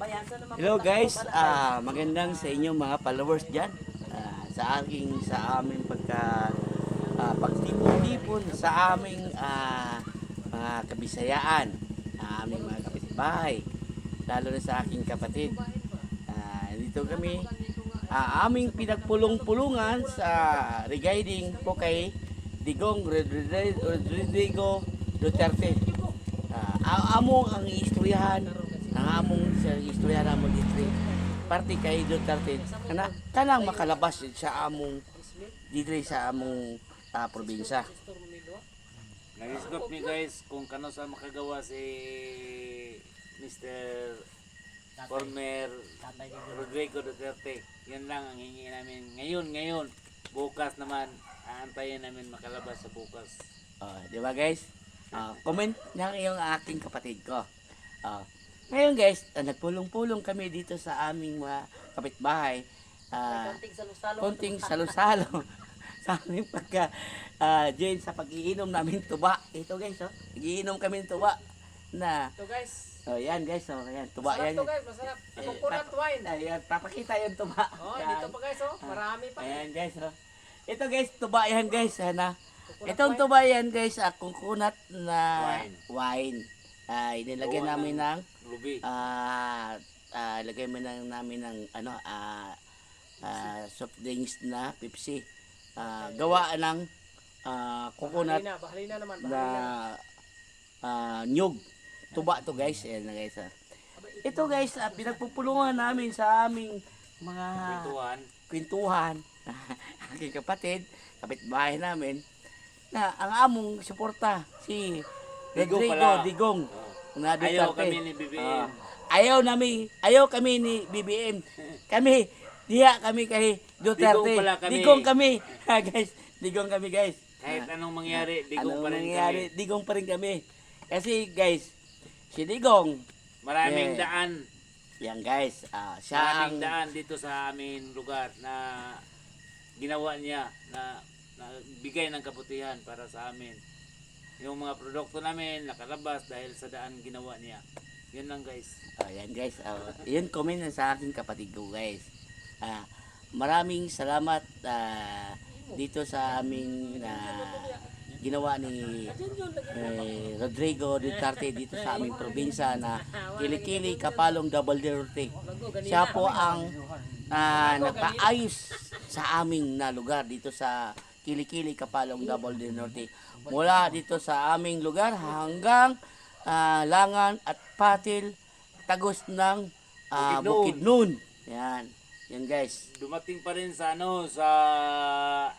Hello guys, magandang sa inyo mga followers dyan. Sa aming pagtipon-tipon sa aming mga kabisayaan, aming mga kapitbahay, lalo na sa aking kapatid. Dito kami, aming pinagpulong-pulungan sa regarding po kay Digong Rodrigo Duterte. Among ang istoryahan, ang among sa istorya namon dito parte kay Duterte kanang makalabas sa among dito sa among probinsya. Nag-isgot mi guys kung kano sa makagawa si Mr. Former Rodrigo Duterte. Yan lang ang hingi namin ngayon. Bukas naman aantayin namin makalabas sa bukas. Di ba guys? Comment ng yung aking kapatid ko. Ngayon guys, nagpulong-pulong kami dito sa aming mga kapitbahay. Konting salo-salo sa aming join sa pag-iinom namin tuba. Ito guys, nagiinom kami ng tuba na. Ito guys. Yan guys, yan tuba yan. Ito guys, masarap. Coconut wine. Ayan, papakita yung tuba. Dito pa guys, marami pa. Ayan guys, ito guys, tuba yan guys, itong tuba yan guys, coconut na wine. Inilagyan namin ng Ruby. lagay mo namin ng soft drinks na Pepsi. Gawa ng coconut Bahalina naman. na nyug. Tuba to guys. Ayan na guys. Ito guys, pinagpupulungan namin sa aming mga kwentuhan. Aking kapatid, kapitbahay namin na ang among suporta si Rodrigo Digong na Duterte. Ayaw kami ni BBM. Ayaw kami ni BBM. Diha kami kay Duterte. Digong kami. Guys, digong kami guys. Kahit anong mangyari, digong Anong pa rin mangyari, kami. digong pa rin kami. Kasi guys, si Digong, Maraming daan. yan guys, siya Maraming daan dito sa aming lugar na ginawa niya na bigay ng kabutihan para sa amin. Yung mga produkto namin nakalabas dahil sa daan ginawa niya. Yun lang guys. yan guys, yun comment na sa aking kapatid ko guys. Maraming salamat dito sa aming ginawa ni Rodrigo Duterte dito sa aming probinsya na Kilikili, Kapalong, Double Duterte. Siya po ang nagpaayos sa aming na lugar dito sa Kilikili, Kapalong, Double Duterte. Mula dito sa aming lugar hanggang Langan at Patil, tagos ng Bukidnon. Yan. Yan guys. Dumating pa rin sa sa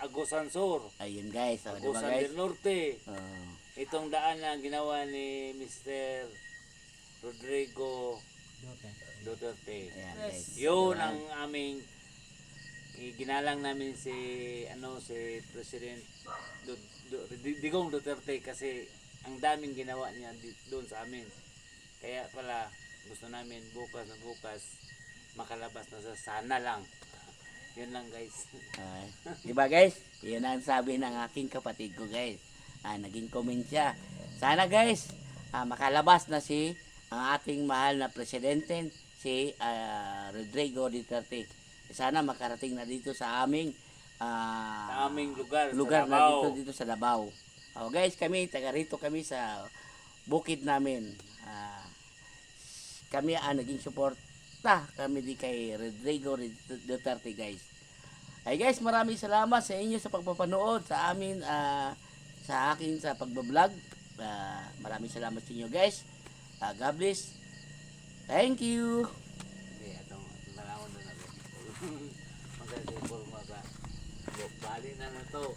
Agusan Sur. Ayun guys, diba Agusan guys? del Norte. Itong daan na ginawa ni Mr. Rodrigo Duterte. Ayan guys. Yun ang aming ginalang namin si President Digong Duterte kasi ang daming ginawa niya doon sa amin. Kaya pala gusto namin bukas makalabas na sana lang. Yun lang guys. Diba guys? Yun ang sabi ng aking kapatid ko guys. Naging comment siya. Sana guys, makalabas na ang ating mahal na presidente si Rodrigo Duterte. Sana makarating na dito sa aming lugar na dito sa Davao. Guys, taga rito kami sa bukid namin. Kami naging suporta kami di kay Rodrigo Duterte guys. Ay guys, maraming salamat sa inyo sa pagpapanood sa amin sa pagbablog. Maraming salamat sa inyo guys. God bless. Thank you. Maganda yung forma ba? Bali na to.